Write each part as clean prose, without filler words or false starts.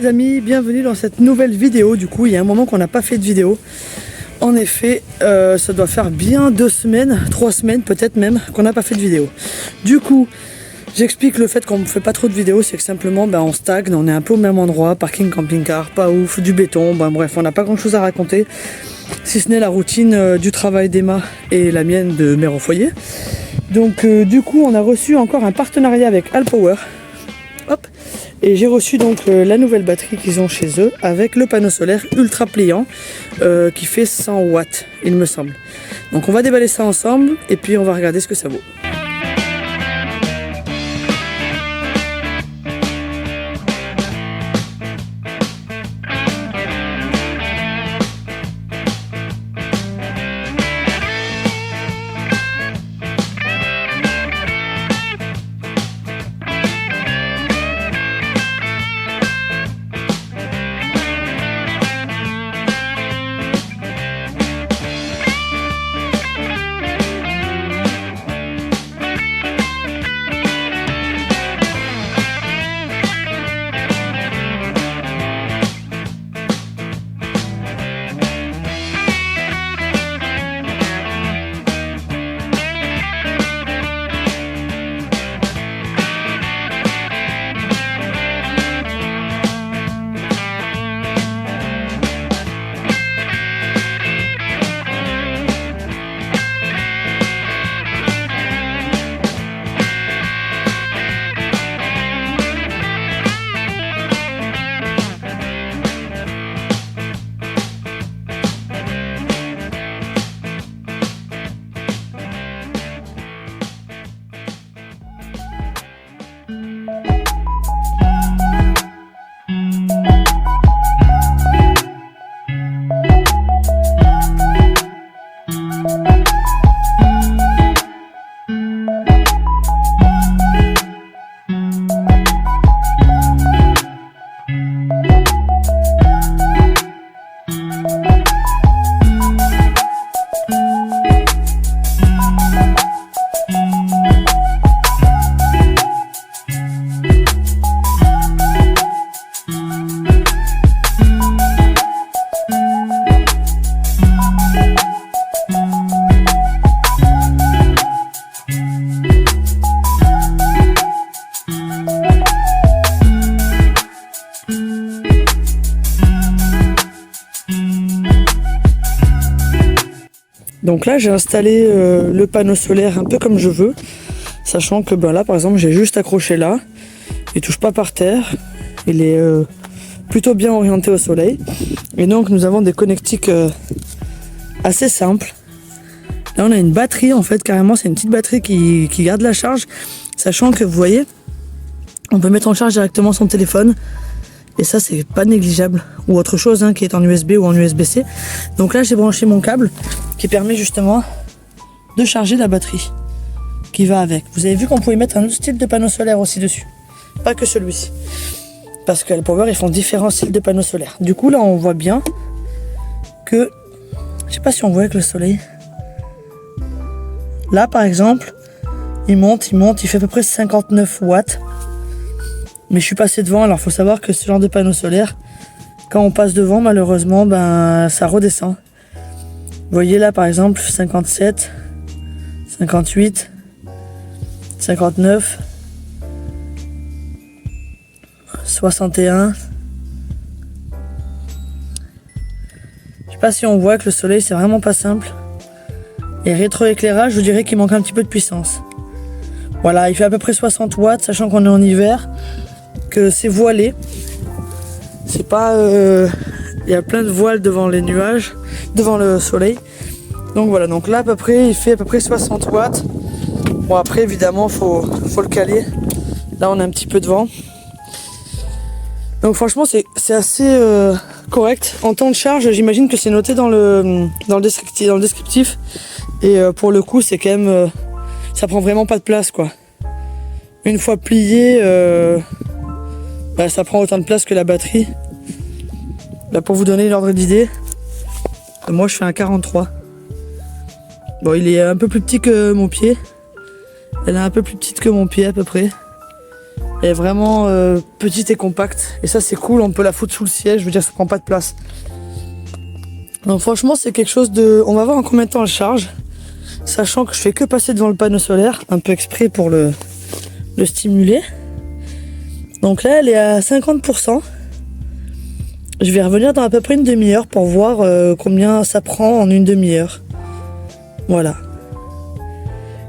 les amis, bienvenue dans cette nouvelle vidéo. Du coup il y a un moment qu'on n'a pas fait de vidéo. En effet ça doit faire bien 2 semaines, 3 semaines peut-être même qu'on n'a pas fait de vidéo. Du coup j'explique le fait qu'on ne fait pas trop de vidéos, c'est que simplement on stagne, on est un peu au même endroit, parking camping-car, pas ouf, du béton, bref on n'a pas grand chose à raconter. Si ce n'est la routine du travail d'Emma et la mienne de mère au foyer. Donc du coup on a reçu encore un partenariat avec Alpower. Hop. Et j'ai reçu donc la nouvelle batterie qu'ils ont chez eux avec le panneau solaire ultra pliant qui fait 100 watts il me semble. Donc on va déballer ça ensemble et puis on va regarder ce que ça vaut. Donc là j'ai installé le panneau solaire un peu comme je veux, sachant que là par exemple j'ai juste accroché là, il touche pas par terre, il est plutôt bien orienté au soleil. Et donc nous avons des connectiques assez simples. Là on a une batterie en fait, carrément c'est une petite batterie qui garde la charge, sachant que vous voyez, on peut mettre en charge directement son téléphone. Et ça c'est pas négligeable, ou autre chose qui est en USB ou en USB-C. Donc là j'ai branché mon câble qui permet justement de charger la batterie qui va avec. Vous avez vu qu'on pouvait mettre un autre style de panneau solaire aussi dessus, pas que celui-ci, parce que Alpower ils font différents styles de panneaux solaires. Du coup là on voit bien que, je sais pas si on voit avec le soleil, là par exemple il monte, il fait à peu près 59 watts. Mais je suis passé devant, alors faut savoir que ce genre de panneau solaire, quand on passe devant, malheureusement, ça redescend. Vous voyez là par exemple 57, 58, 59, 61. Je sais pas si on voit que le soleil c'est vraiment pas simple. Et rétroéclairage, je dirais qu'il manque un petit peu de puissance. Voilà, il fait à peu près 60 watts, sachant qu'on est en hiver, que c'est voilé. C'est pas... il y a plein de voiles devant les nuages, devant le soleil. Donc voilà, donc là à peu près, il fait à peu près 60 watts. Bon après évidemment, faut le caler. Là on a un petit peu de vent. Donc franchement c'est assez correct. En temps de charge, j'imagine que c'est noté dans le descriptif. Et pour le coup, c'est quand même... ça prend vraiment pas de place quoi. Une fois plié, ça prend autant de place que la batterie. Là pour vous donner l'ordre d'idée, moi je fais un 43. Bon, il est un peu plus petit que mon pied. Elle est un peu plus petite que mon pied à peu près. Elle est vraiment petite et compacte. Et ça c'est cool, on peut la foutre sous le siège, je veux dire ça prend pas de place. Donc franchement c'est quelque chose de... On va voir en combien de temps elle charge. Sachant que je fais que passer devant le panneau solaire, un peu exprès pour le stimuler. Donc là elle est à 50%. Je vais revenir dans à peu près une demi-heure pour voir combien ça prend en une demi-heure. Voilà.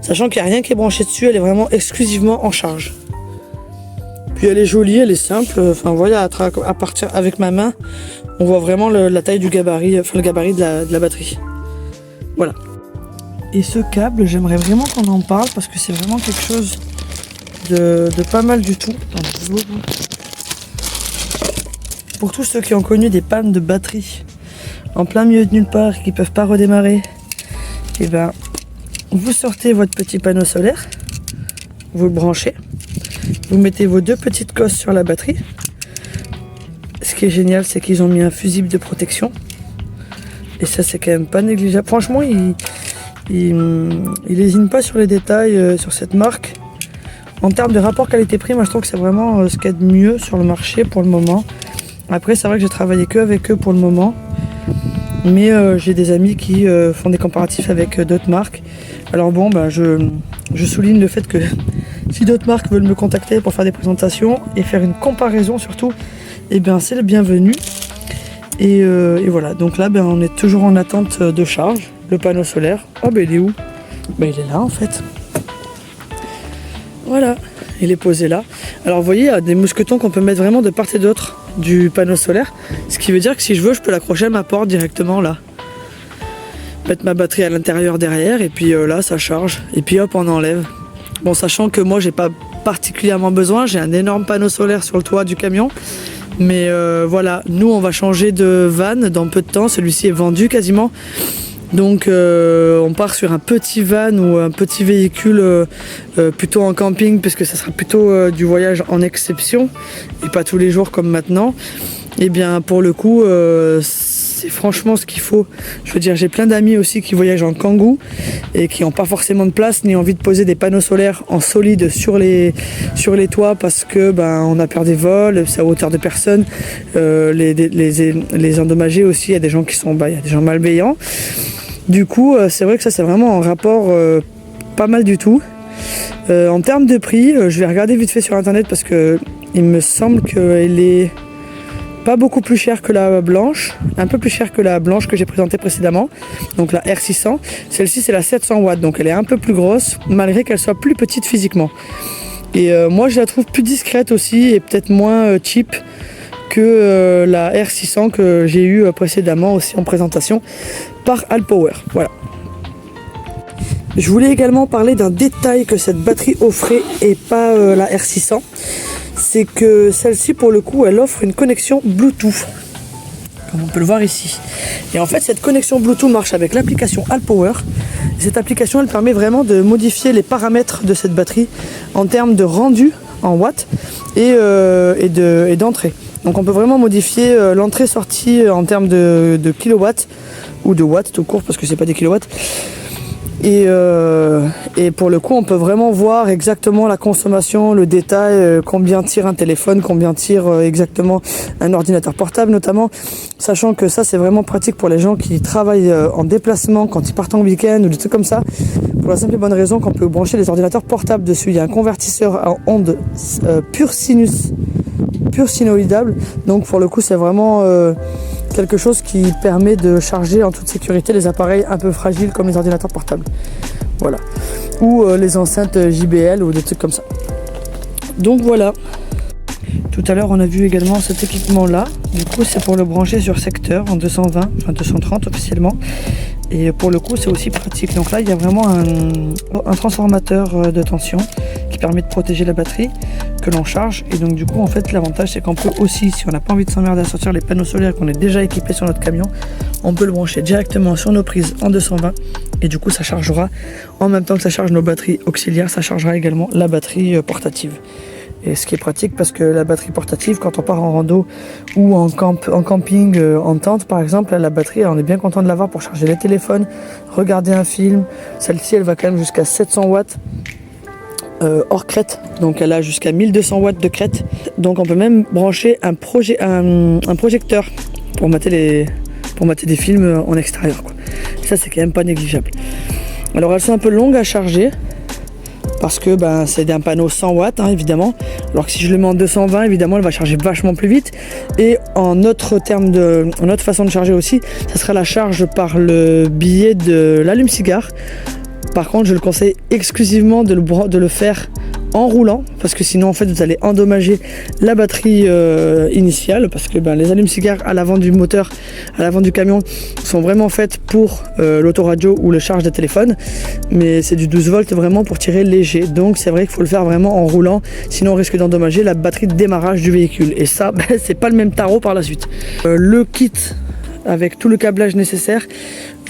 Sachant qu'il n'y a rien qui est branché dessus, elle est vraiment exclusivement en charge. Puis elle est jolie, elle est simple. Enfin voilà, à partir avec ma main, on voit vraiment la taille du gabarit, enfin le gabarit de la batterie. Voilà. Et ce câble, j'aimerais vraiment qu'on en parle parce que c'est vraiment quelque chose de pas mal du tout. Pour tous ceux qui ont connu des pannes de batterie en plein milieu de nulle part, qui ne peuvent pas redémarrer, et ben vous sortez votre petit panneau solaire, vous le branchez, vous mettez vos deux petites cosses sur la batterie. Ce qui est génial, c'est qu'ils ont mis un fusible de protection. Et ça, c'est quand même pas négligeable. Franchement, il lésine pas sur les détails sur cette marque. En termes de rapport qualité-prix, moi je trouve que c'est vraiment ce qu'il y a de mieux sur le marché pour le moment. Après, c'est vrai que j'ai travaillé que avec eux pour le moment. Mais j'ai des amis qui font des comparatifs avec d'autres marques. Alors bon, bah, je souligne le fait que si d'autres marques veulent me contacter pour faire des présentations et faire une comparaison surtout, eh bien c'est le bienvenu. Et voilà, donc là ben, on est toujours en attente de charge. Le panneau solaire, oh ben il est où? Ben il est là en fait. Voilà, il est posé là. Alors vous voyez, il y a des mousquetons qu'on peut mettre vraiment de part et d'autre du panneau solaire. Ce qui veut dire que si je veux, je peux l'accrocher à ma porte directement là. Mettre ma batterie à l'intérieur derrière et puis là ça charge. Et puis hop, on enlève. Bon, sachant que moi j'ai pas particulièrement besoin, j'ai un énorme panneau solaire sur le toit du camion. Mais voilà, nous on va changer de van dans peu de temps, celui-ci est vendu quasiment. Donc on part sur un petit van ou un petit véhicule plutôt en camping, puisque ça sera plutôt du voyage en exception et pas tous les jours comme maintenant. Et bien pour le coup c'est franchement ce qu'il faut. Je veux dire, j'ai plein d'amis aussi qui voyagent en Kangoo et qui n'ont pas forcément de place ni envie de poser des panneaux solaires en solide sur les toits parce que ben on a peur des vols, c'est à hauteur de personne, les endommager aussi. Il y a des gens qui sont, il y a des gens malveillants. Du coup, c'est vrai que ça c'est vraiment un rapport pas mal du tout. En termes de prix, je vais regarder vite fait sur internet parce que il me semble qu'elle est pas beaucoup plus chère que la blanche, un peu plus chère que la blanche que j'ai présentée précédemment, donc la R600. Celle-ci c'est la 700 watts, donc elle est un peu plus grosse malgré qu'elle soit plus petite physiquement. Et moi je la trouve plus discrète aussi et peut-être moins cheap que la R600 que j'ai eue précédemment aussi en présentation par Alpower. Voilà. Je voulais également parler d'un détail que cette batterie offrait et pas la R600. C'est que celle-ci pour le coup elle offre une connexion Bluetooth, comme on peut le voir ici. Et en fait cette connexion Bluetooth marche avec l'application Alpower. Cette application elle permet vraiment de modifier les paramètres de cette batterie en termes de rendu en watts et d'entrée. Donc on peut vraiment modifier l'entrée-sortie en termes de kilowatts ou de watts tout court parce que c'est pas des kilowatts. Et pour le coup on peut vraiment voir exactement la consommation, le détail, combien tire un téléphone, combien tire exactement un ordinateur portable notamment, sachant que ça c'est vraiment pratique pour les gens qui travaillent en déplacement quand ils partent en week-end ou des trucs comme ça, pour la simple et bonne raison qu'on peut brancher les ordinateurs portables dessus. Il y a un convertisseur à ondes pur sinusoïdable, donc pour le coup c'est vraiment quelque chose qui permet de charger en toute sécurité les appareils un peu fragiles comme les ordinateurs portables. Voilà. Ou les enceintes JBL ou des trucs comme ça. Donc voilà. Tout à l'heure on a vu également cet équipement là. Du coup c'est pour le brancher sur secteur en 220, enfin 230 officiellement. Et pour le coup c'est aussi pratique. Donc là il y a vraiment un transformateur de tension qui permet de protéger la batterie que l'on charge. Et donc du coup en fait l'avantage c'est qu'on peut aussi, si on n'a pas envie de s'emmerder à sortir les panneaux solaires qu'on est déjà équipé sur notre camion, on peut le brancher directement sur nos prises en 220 et du coup ça chargera en même temps que ça charge nos batteries auxiliaires, ça chargera également la batterie portative. Et ce qui est pratique parce que la batterie portative, quand on part en rando ou en camping, en tente par exemple, la batterie, on est bien content de l'avoir pour charger les téléphones, regarder un film. Celle-ci, elle va quand même jusqu'à 700 watts hors crête, donc elle a jusqu'à 1200 watts de crête. Donc on peut même brancher un projecteur pour mater des films en extérieur, quoi. Ça c'est quand même pas négligeable. Alors elles sont un peu longues à charger parce que c'est un panneau 100 watts hein, évidemment, alors que si je le mets en 220 évidemment elle va charger vachement plus vite. Et en autre façon de charger aussi, ça sera la charge par le biais de l'allume-cigare. Par contre je le conseille exclusivement de le faire en roulant, parce que sinon en fait vous allez endommager la batterie initiale, parce que les allumes-cigares à l'avant du moteur, à l'avant du camion sont vraiment faites pour l'autoradio ou le charge de téléphone, mais c'est du 12 volts vraiment pour tirer léger, donc c'est vrai qu'il faut le faire vraiment en roulant, sinon on risque d'endommager la batterie de démarrage du véhicule, et ça c'est pas le même tarot par la suite. Le kit avec tout le câblage nécessaire,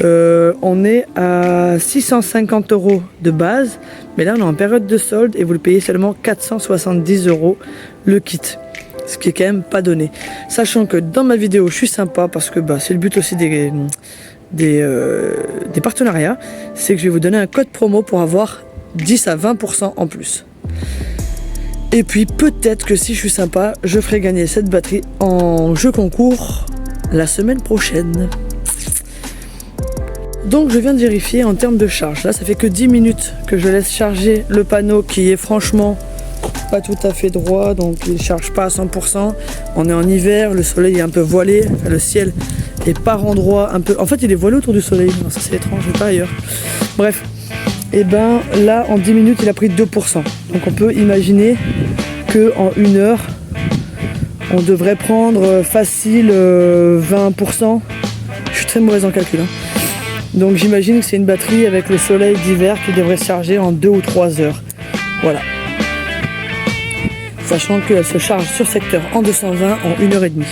on est à 650 € de base, mais là on est en période de solde et vous le payez seulement 470 € le kit, ce qui est quand même pas donné. Sachant que dans ma vidéo je suis sympa, parce que c'est le but aussi des partenariats, c'est que je vais vous donner un code promo pour avoir 10 à 20% en plus. Et puis peut-être que si je suis sympa, je ferai gagner cette batterie en jeu concours la semaine prochaine. Donc je viens de vérifier en termes de charge. Là ça fait que 10 minutes que je laisse charger le panneau, qui est franchement pas tout à fait droit, donc il ne charge pas à 100%. On est en hiver, le soleil est un peu voilé, enfin, le ciel est par endroits un peu... En fait il est voilé autour du soleil, non, ça c'est étrange, mais pas ailleurs. Bref, et là en 10 minutes il a pris 2%. Donc on peut imaginer que en 1 heure on devrait prendre facile 20%. Je suis très mauvaise en calcul hein. Donc j'imagine que c'est une batterie avec le soleil d'hiver qui devrait se charger en 2 ou 3 heures. Voilà. Sachant qu'elle se charge sur secteur en 220 en 1h30.